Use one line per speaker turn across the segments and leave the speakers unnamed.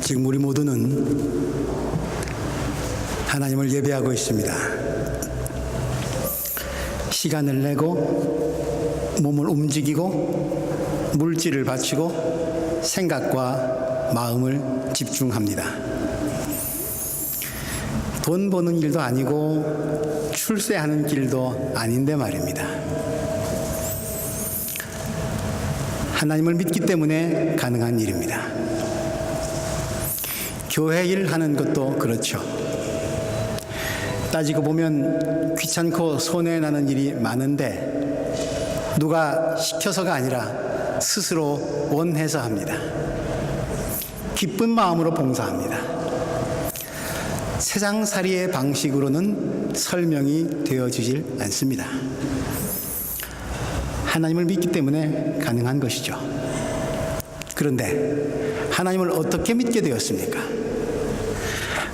지금 우리 모두는 하나님을 예배하고 있습니다. 시간을 내고 몸을 움직이고 물질을 바치고 생각과 마음을 집중합니다. 돈 버는 일도 아니고 출세하는 길도 아닌데 말입니다. 하나님을 믿기 때문에 가능한 일입니다. 교회 일 하는 것도 그렇죠. 따지고 보면 귀찮고 손해나는 일이 많은데 누가 시켜서가 아니라 스스로 원해서 합니다. 기쁜 마음으로 봉사합니다. 세상살이의 방식으로는 설명이 되어지질 않습니다. 하나님을 믿기 때문에 가능한 것이죠. 그런데 하나님을 어떻게 믿게 되었습니까?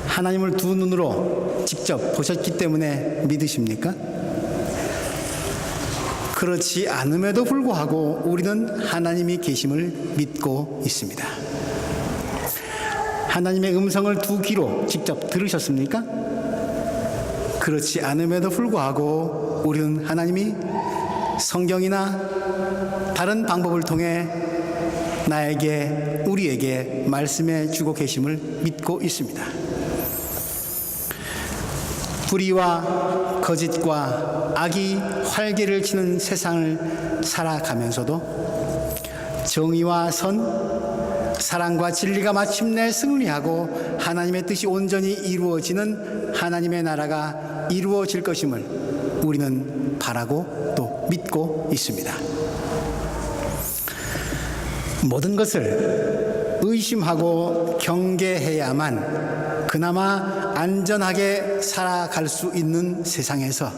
하나님을 두 눈으로 직접 보셨기 때문에 믿으십니까? 그렇지 않음에도 불구하고 우리는 하나님이 계심을 믿고 있습니다. 하나님의 음성을 두 귀로 직접 들으셨습니까? 그렇지 않음에도 불구하고 우리는 하나님이 성경이나 다른 방법을 통해 나에게, 우리에게 말씀해 주고 계심을 믿고 있습니다. 불의와 거짓과 악이 활개를 치는 세상을 살아가면서도 정의와 선, 사랑과 진리가 마침내 승리하고 하나님의 뜻이 온전히 이루어지는 하나님의 나라가 이루어질 것임을 우리는 바라고 또 믿고 있습니다. 모든 것을 의심하고 경계해야만 그나마 안전하게 살아갈 수 있는 세상에서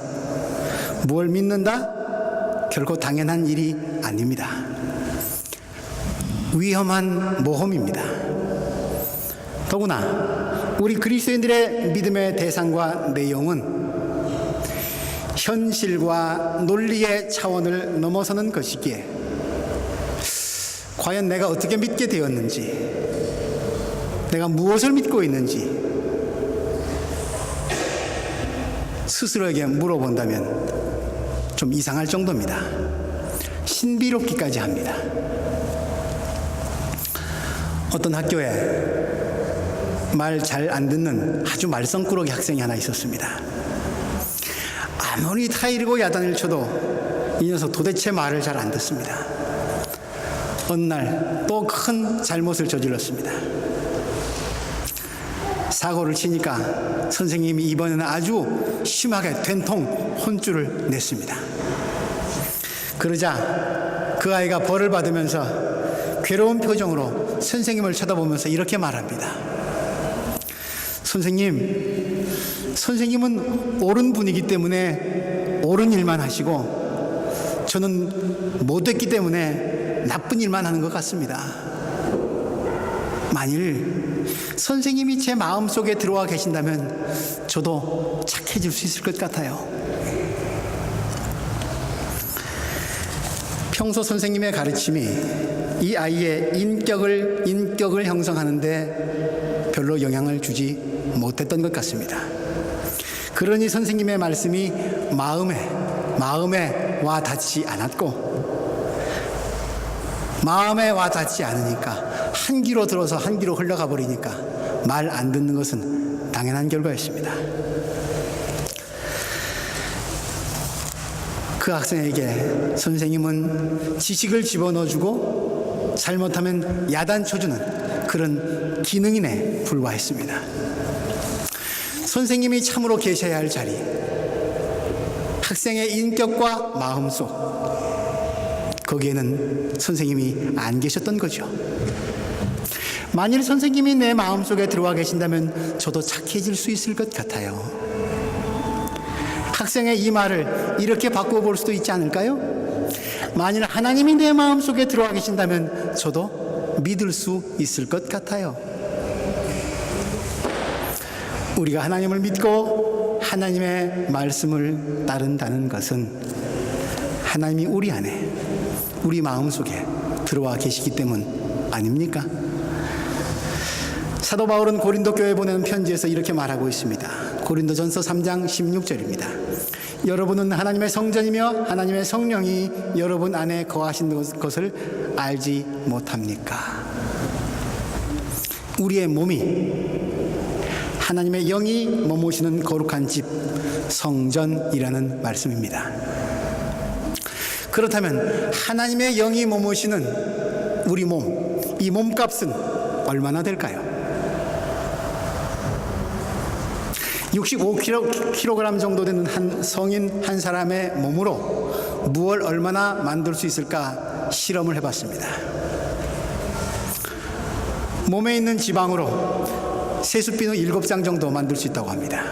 무엇을 믿는다? 결코 당연한 일이 아닙니다. 위험한 모험입니다. 더구나 우리 그리스도인들의 믿음의 대상과 내용은 현실과 논리의 차원을 넘어서는 것이기에 과연 내가 어떻게 믿게 되었는지, 내가 무엇을 믿고 있는지 스스로에게 물어본다면 좀 이상할 정도입니다. 신비롭기까지 합니다. 어떤 학교에 말 잘 안 듣는 아주 말썽꾸러기 학생이 하나 있었습니다. 아무리 타이르고 야단을 쳐도 이 녀석 도대체 말을 잘 안 듣습니다. 어느 날 또 큰 잘못을 저질렀습니다. 사고를 치니까 선생님이 이번에는 아주 심하게 된통 혼쭐을 냈습니다. 그러자 그 아이가 벌을 받으면서 괴로운 표정으로 선생님을 쳐다보면서 이렇게 말합니다. 선생님은 옳은 분이기 때문에 옳은 일만 하시고 저는 못됐기 때문에 나쁜 일만 하는 것 같습니다. 만일 선생님이 제 마음속에 들어와 계신다면 저도 착해질 수 있을 것 같아요. 평소 선생님의 가르침이 이 아이의 인격을 형성하는데 별로 영향을 주지 못했던 것 같습니다. 그러니 선생님의 말씀이 마음에 와 닿지 않았고, 마음에 와 닿지 않으니까 한 귀로 들어서 한 귀로 흘러가 버리니까 말 안 듣는 것은 당연한 결과였습니다. 그 학생에게 선생님은 지식을 집어넣어주고 잘못하면 야단쳐주는 그런 기능인에 불과했습니다. 선생님이 참으로 계셔야 할 자리, 학생의 인격과 마음속, 거기에는 선생님이 안 계셨던 거죠. 만일 선생님이 내 마음속에 들어와 계신다면 저도 착해질 수 있을 것 같아요. 학생의 이 말을 이렇게 바꿔볼 수도 있지 않을까요? 만일 하나님이 내 마음속에 들어와 계신다면 저도 믿을 수 있을 것 같아요. 우리가 하나님을 믿고 하나님의 말씀을 따른다는 것은 하나님이 우리 안에, 우리 마음속에 들어와 계시기 때문 아닙니까? 사도 바울은 고린도 교회에 보내는 편지에서 이렇게 말하고 있습니다. 고린도전서 3장 16절입니다. 여러분은 하나님의 성전이며 하나님의 성령이 여러분 안에 거하시는 것을 알지 못합니까? 우리의 몸이 하나님의 영이 머무시는 거룩한 집, 성전이라는 말씀입니다. 그렇다면 하나님의 영이 머무시는 우리 몸, 이 몸값은 얼마나 될까요? 65kg 정도 되는 한 성인 한 사람의 몸으로 무엇을 얼마나 만들 수 있을까 실험을 해봤습니다. 몸에 있는 지방으로 세숫비누 7장 정도 만들 수 있다고 합니다.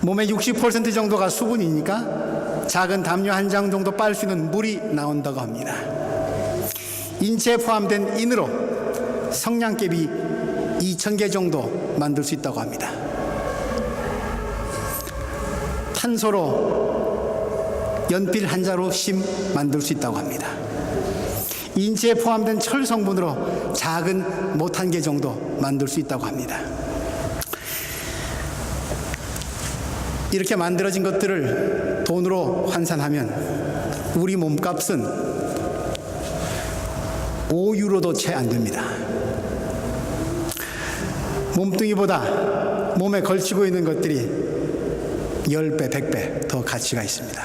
몸의 60% 정도가 수분이니까 작은 담요 한 장 정도 빨 수 있는 물이 나온다고 합니다. 인체에 포함된 인으로 성냥개비 2,000개 정도 만들 수 있다고 합니다. 탄소로 연필 한 자루 심 만들 수 있다고 합니다. 인체에 포함된 철 성분으로 작은 못 한 개 정도 만들 수 있다고 합니다. 이렇게 만들어진 것들을 돈으로 환산하면 우리 몸값은 5유로도 채 안 됩니다. 몸뚱이보다 몸에 걸치고 있는 것들이 10배, 100배 더 가치가 있습니다.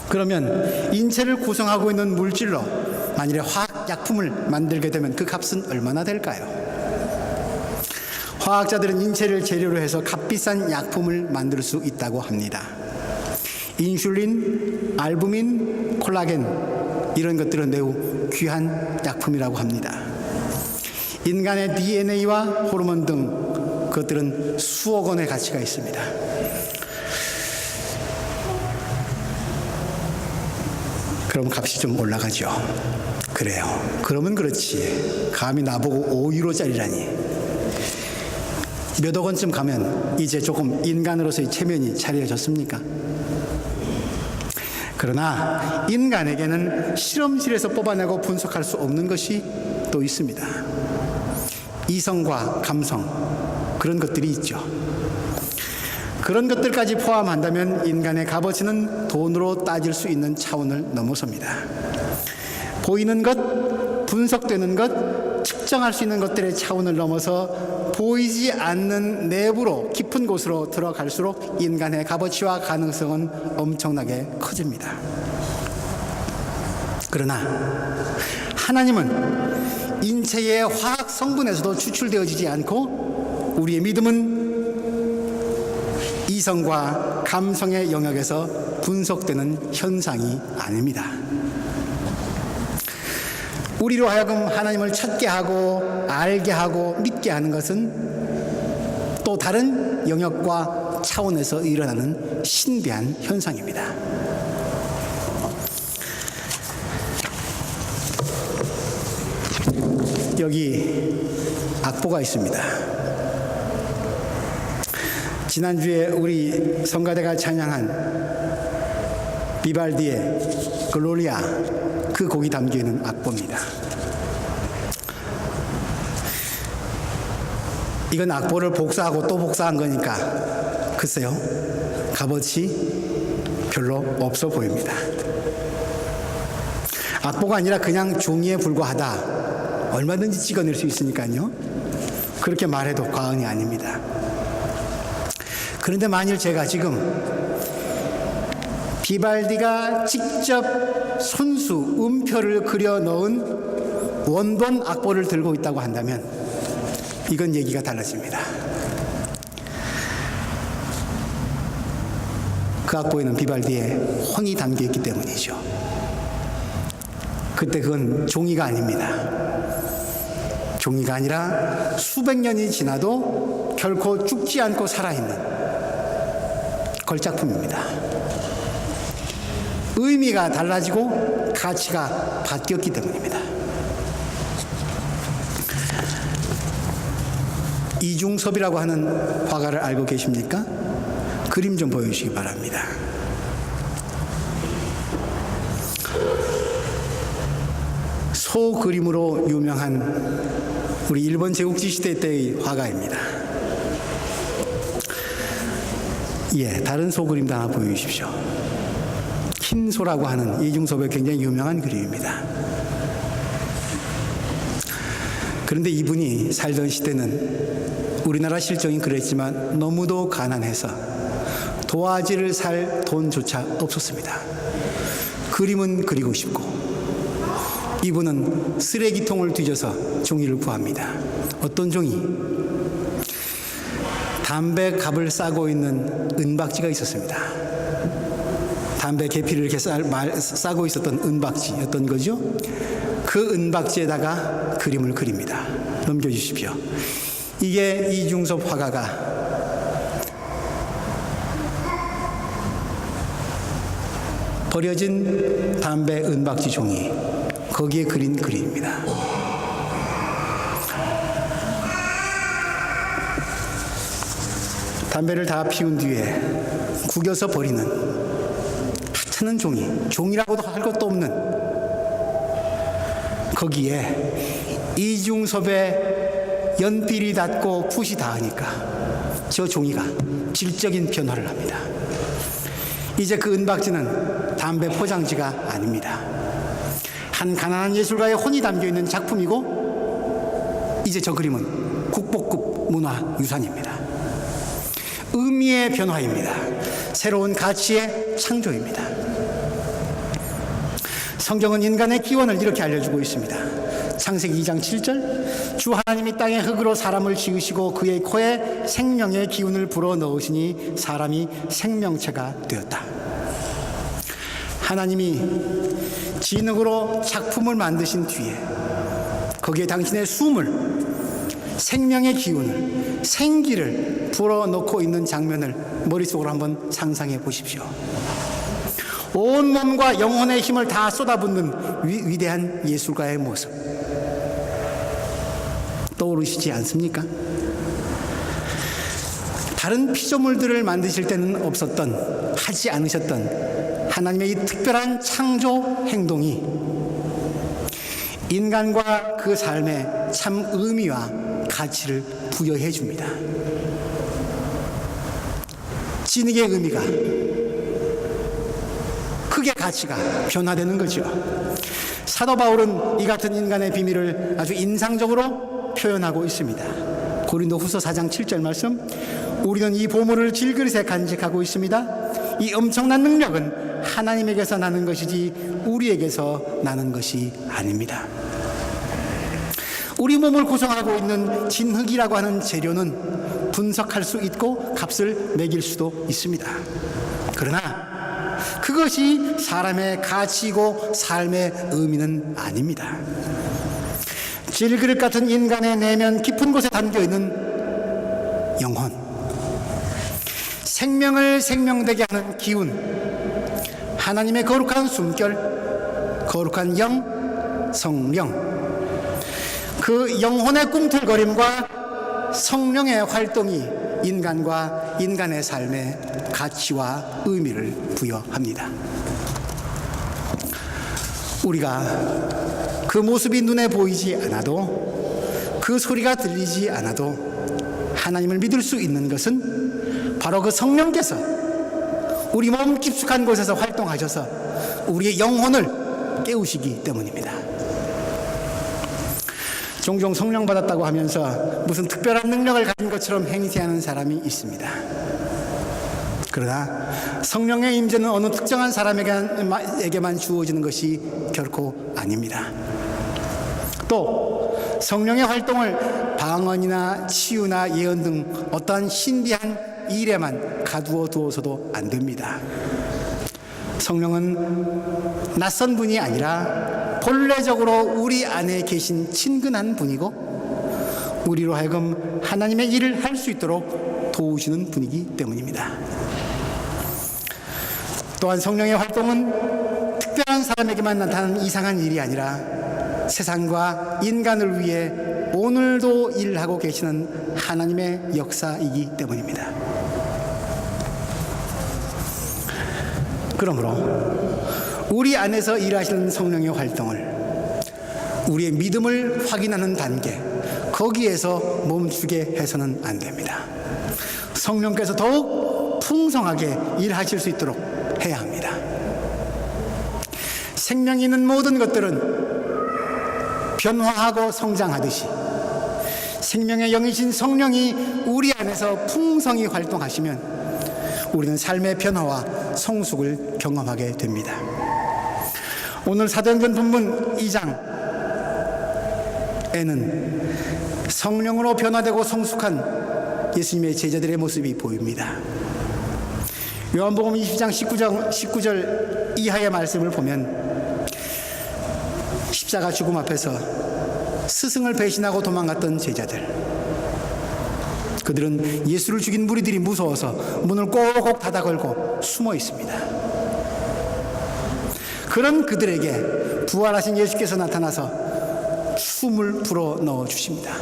그러면 인체를 구성하고 있는 물질로 만일에 화학약품을 만들게 되면 그 값은 얼마나 될까요? 화학자들은 인체를 재료로 해서 값비싼 약품을 만들 수 있다고 합니다. 인슐린, 알부민, 콜라겐 이런 것들은 매우 귀한 약품이라고 합니다. 인간의 DNA와 호르몬 등 그것들은 수억 원의 가치가 있습니다. 그럼 값이 좀 올라가죠. 그래요. 그러면 그렇지. 감히 나보고 5유로짜리라니. 몇 억 원쯤 가면 이제 조금 인간으로서의 체면이 차려졌습니까? 그러나 인간에게는 실험실에서 뽑아내고 분석할 수 없는 것이 또 있습니다. 이성과 감성, 그런 것들이 있죠. 그런 것들까지 포함한다면 인간의 값어치는 돈으로 따질 수 있는 차원을 넘어섭니다. 보이는 것, 분석되는 것, 측정할 수 있는 것들의 차원을 넘어서 보이지 않는 내부로 깊은 곳으로 들어갈수록 인간의 값어치와 가능성은 엄청나게 커집니다. 그러나 하나님은 인체의 화학 성분에서도 추출되어지지 않고 우리의 믿음은 이성과 감성의 영역에서 분석되는 현상이 아닙니다. 우리로 하여금 하나님을 찾게 하고 알게 하고 믿게 하는 것은 또 다른 영역과 차원에서 일어나는 신비한 현상입니다. 여기 악보가 있습니다. 지난주에 우리 성가대가 찬양한 비발디의 글로리아, 그 곡이 담겨있는 악보입니다. 이건 악보를 복사하고 또 복사한 거니까 글쎄요, 값어치 별로 없어 보입니다. 악보가 아니라 그냥 종이에 불과하다, 얼마든지 찍어낼 수 있으니까요, 그렇게 말해도 과언이 아닙니다. 그런데 만일 제가 지금 비발디가 직접 손수 음표를 그려 넣은 원본 악보를 들고 있다고 한다면 이건 얘기가 달라집니다. 그 악보에는 비발디의 혼이 담겨 있기 때문이죠. 그때 그건 종이가 아닙니다. 종이가 아니라 수백 년이 지나도 결코 죽지 않고 살아있는 걸작품입니다. 의미가 달라지고 가치가 바뀌었기 때문입니다. 이중섭이라고 하는 화가를 알고 계십니까? 그림 좀 보여주시기 바랍니다. 소 그림으로 유명한 우리 일본 제국지 시대 때의 화가입니다. 예, 다른 소 그림도 하나 보여주십시오. 흰소라고 하는 이중섭의 굉장히 유명한 그림입니다. 그런데 이분이 살던 시대는 우리나라 실정이 그랬지만 너무도 가난해서 도화지를 살 돈조차 없었습니다. 그림은 그리고 싶고 이분은 쓰레기통을 뒤져서 종이를 구합니다. 어떤 종이? 담배 갑을 싸고 있는 은박지가 있었습니다. 담배 계피를 이렇게 싸고 있었던 은박지였던 거죠. 그 은박지에다가 그림을 그립니다. 넘겨주십시오. 이게 이중섭 화가가 버려진 담배 은박지 종이, 거기에 그린 그림입니다. 담배를 다 피운 뒤에 구겨서 버리는 하찮은 종이, 종이라고도 할 것도 없는 거기에 이중섭의 연필이 닿고 붓이 닿으니까 저 종이가 질적인 변화를 합니다. 이제 그 은박지는 담배 포장지가 아닙니다. 한 가난한 예술가의 혼이 담겨있는 작품이고 이제 저 그림은 국보급 문화유산입니다. 의미의 변화입니다. 새로운 가치의 창조입니다. 성경은 인간의 기원을 이렇게 알려주고 있습니다. 창세기 2장 7절, 주 하나님이 땅의 흙으로 사람을 지으시고 그의 코에 생명의 기운을 불어넣으시니 사람이 생명체가 되었다. 하나님이 진흙으로 작품을 만드신 뒤에 거기에 당신의 숨을, 생명의 기운을, 생기를 불어넣고 있는 장면을 머릿속으로 한번 상상해 보십시오. 온 몸과 영혼의 힘을 다 쏟아붓는 위대한 예술가의 모습 떠오르시지 않습니까? 다른 피조물들을 만드실 때는 없었던, 하지 않으셨던 하나님의 이 특별한 창조 행동이 인간과 그 삶에 참 의미와 가치를 부여해 줍니다. 진흙의 의미가, 크게 가치가 변화되는 거죠. 사도 바울은 이 같은 인간의 비밀을 아주 인상적으로 표현하고 있습니다. 고린도후서 4장 7절 말씀, 우리는 이 보물을 질그릇에 간직하고 있습니다. 이 엄청난 능력은 하나님에게서 나는 것이지 우리에게서 나는 것이 아닙니다. 우리 몸을 구성하고 있는 진흙이라고 하는 재료는 분석할 수 있고 값을 매길 수도 있습니다. 그러나 그것이 사람의 가치이고 삶의 의미는 아닙니다. 질그릇 같은 인간의 내면 깊은 곳에 담겨있는 영혼, 생명을 생명되게 하는 기운, 하나님의 거룩한 숨결, 거룩한 영, 성령, 그 영혼의 꿈틀거림과 성령의 활동이 인간과 인간의 삶에 가치와 의미를 부여합니다. 우리가 그 모습이 눈에 보이지 않아도, 그 소리가 들리지 않아도 하나님을 믿을 수 있는 것은 바로 그 성령께서 우리 몸 깊숙한 곳에서 활동하셔서 우리의 영혼을 깨우시기 때문입니다. 종종 성령 받았다고 하면서 무슨 특별한 능력을 가진 것처럼 행세하는 사람이 있습니다. 그러나 성령의 임재는 어느 특정한 사람에게만 주어지는 것이 결코 아닙니다. 또 성령의 활동을 방언이나 치유나 예언 등 어떠한 신비한 일에만 가두어 두어서도 안 됩니다. 성령은 낯선 분이 아니라 본래적으로 우리 안에 계신 친근한 분이고 우리로 하여금 하나님의 일을 할 수 있도록 도우시는 분이기 때문입니다. 또한 성령의 활동은 특별한 사람에게만 나타나는 이상한 일이 아니라 세상과 인간을 위해 오늘도 일하고 계시는 하나님의 역사이기 때문입니다. 그러므로 우리 안에서 일하시는 성령의 활동을 우리의 믿음을 확인하는 단계, 그 거기에서 멈추게 해서는 안 됩니다. 성령께서 더욱 풍성하게 일하실 수 있도록 해야 합니다. 생명이 있는 모든 것들은 변화하고 성장하듯이 생명의 영이신 성령이 우리 안에서 풍성히 활동하시면 우리는 삶의 변화와 성숙을 경험하게 됩니다. 오늘 사도행전 본문 2장에는 성령으로 변화되고 성숙한 예수님의 제자들의 모습이 보입니다. 요한복음 20장 19절 이하의 말씀을 보면 십자가 죽음 앞에서 스승을 배신하고 도망갔던 제자들, 그들은 예수를 죽인 무리들이 무서워서 문을 꼭꼭 닫아 걸고 숨어 있습니다. 그런 그들에게 부활하신 예수께서 나타나서 숨을 불어 넣어 주십니다.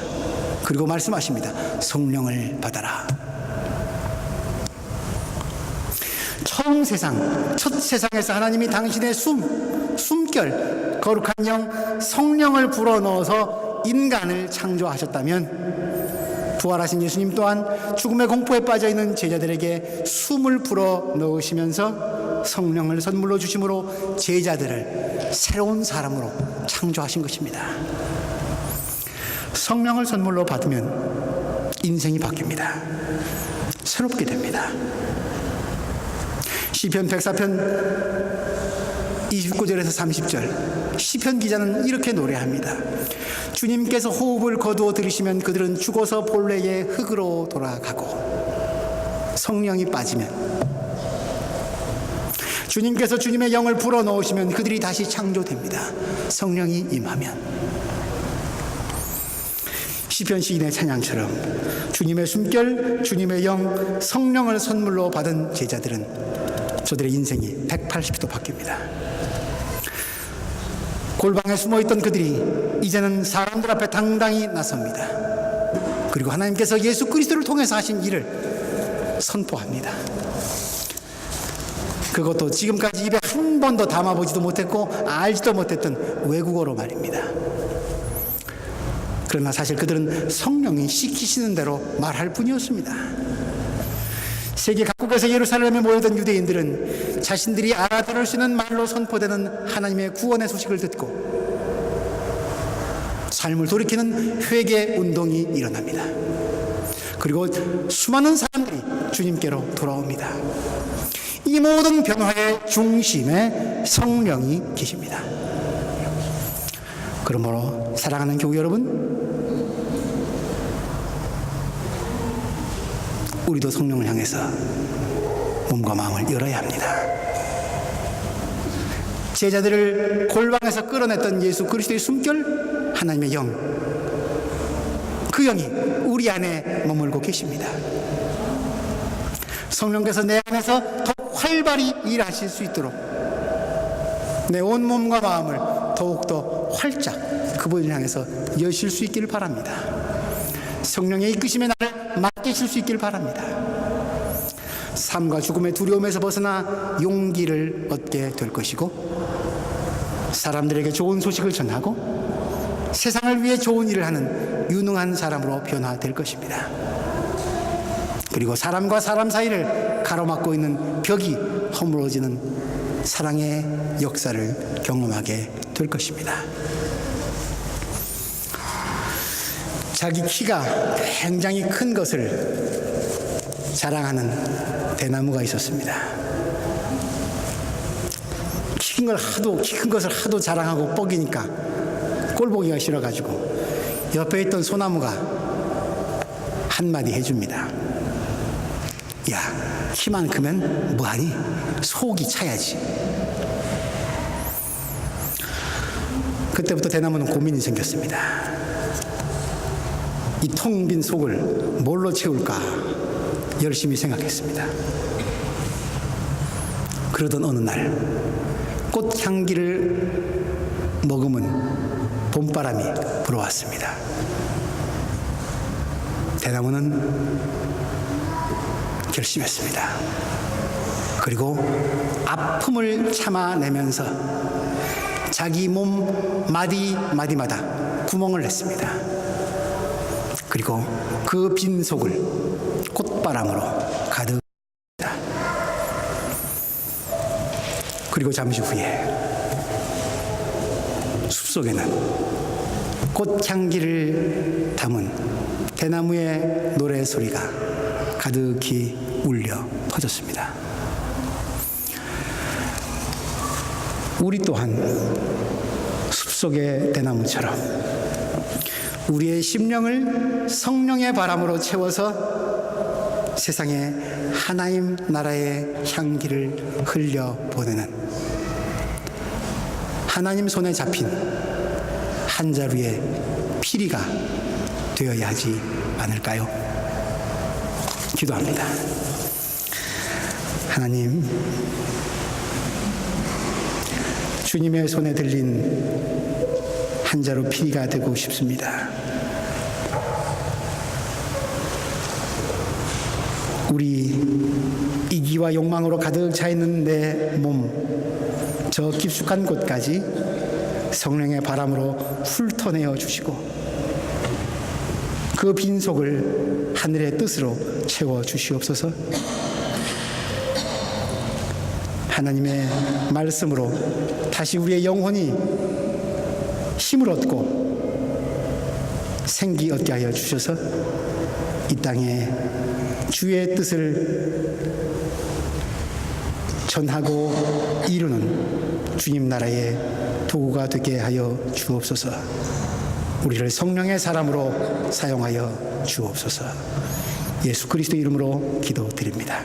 그리고 말씀하십니다. 성령을 받아라. 첫 세상에서 하나님이 당신의 숨결, 거룩한 영, 성령을 불어넣어서 인간을 창조하셨다면 부활하신 예수님 또한 죽음의 공포에 빠져있는 제자들에게 숨을 불어넣으시면서 성령을 선물로 주심으로 제자들을 새로운 사람으로 창조하신 것입니다. 성령을 선물로 받으면 인생이 바뀝니다. 새롭게 됩니다. 시편 104편 29절에서 30절, 시편 기자는 이렇게 노래합니다. 주님께서 호흡을 거두어 들이시면 그들은 죽어서 본래의 흙으로 돌아가고, 성령이 빠지면, 주님께서 주님의 영을 불어넣으시면 그들이 다시 창조됩니다. 성령이 임하면. 시편 시인의 찬양처럼 주님의 숨결, 주님의 영, 성령을 선물로 받은 제자들은 저들의 인생이 180도 바뀝니다. 골방에 숨어있던 그들이 이제는 사람들 앞에 당당히 나섭니다. 그리고 하나님께서 예수 그리스도를 통해서 하신 일을 선포합니다. 그것도 지금까지 입에 한 번도 담아보지도 못했고 알지도 못했던 외국어로 말입니다. 그러나 사실 그들은 성령이 시키시는 대로 말할 뿐이었습니다. 세계 각국에서 예루살렘에 모여든 유대인들은 자신들이 알아들을 수 있는 말로 선포되는 하나님의 구원의 소식을 듣고 삶을 돌이키는 회개 운동이 일어납니다. 그리고 수많은 사람들이 주님께로 돌아옵니다. 이 모든 변화의 중심에 성령이 계십니다. 그러므로 사랑하는 교우 여러분, 우리도 성령을 향해서 몸과 마음을 열어야 합니다. 제자들을 골방에서 끌어냈던 예수 그리스도의 숨결, 하나님의 영, 그 영이 우리 안에 머물고 계십니다. 성령께서 내 안에서 더 활발히 일하실 수 있도록 내 온 몸과 마음을 더욱더 활짝 그분을 향해서 여실 수 있기를 바랍니다. 성령의 이끄심에 나를 맡기실 수 있기를 바랍니다. 삶과 죽음의 두려움에서 벗어나 용기를 얻게 될 것이고, 사람들에게 좋은 소식을 전하고 세상을 위해 좋은 일을 하는 유능한 사람으로 변화될 것입니다. 그리고 사람과 사람 사이를 가로막고 있는 벽이 허물어지는 사랑의 역사를 경험하게 될 것입니다. 자기 키가 굉장히 큰 것을 자랑하는 대나무가 있었습니다. 키 큰 것을 하도 자랑하고 뻐기니까 꼴보기가 싫어가지고 옆에 있던 소나무가 한마디 해줍니다. 야, 키만 크면 뭐하니? 속이 차야지. 그때부터 대나무는 고민이 생겼습니다. 이 텅 빈 속을 뭘로 채울까 열심히 생각했습니다. 그러던 어느 날 꽃향기를 머금은 봄바람이 불어왔습니다. 대나무는 결심했습니다. 그리고 아픔을 참아내면서 자기 몸 마디마다 구멍을 냈습니다. 그리고 그 빈속을 꽃바람으로 가득. 그리고 잠시 후에 숲속에는 꽃향기를 담은 대나무의 노래소리가 가득히 울려 퍼졌습니다. 우리 또한 숲속의 대나무처럼 우리의 심령을 성령의 바람으로 채워서 세상에 하나님 나라의 향기를 흘려보내는 하나님 손에 잡힌 한 자루의 피리가 되어야 하지 않을까요? 기도합니다. 하나님, 주님의 손에 들린 한 자루 피리가 되고 싶습니다. 우리 이기와 욕망으로 가득 차 있는 내 몸, 저 깊숙한 곳까지 성령의 바람으로 훑어내어 주시고 그 빈속을 하늘의 뜻으로 채워 주시옵소서. 하나님의 말씀으로 다시 우리의 영혼이 힘을 얻고 생기 얻게 하여 주셔서 이 땅에 주의 뜻을 전하고 이루는 주님 나라의 도구가 되게 하여 주옵소서. 우리를 성령의 사람으로 사용하여 주옵소서. 예수 그리스도 이름으로 기도드립니다.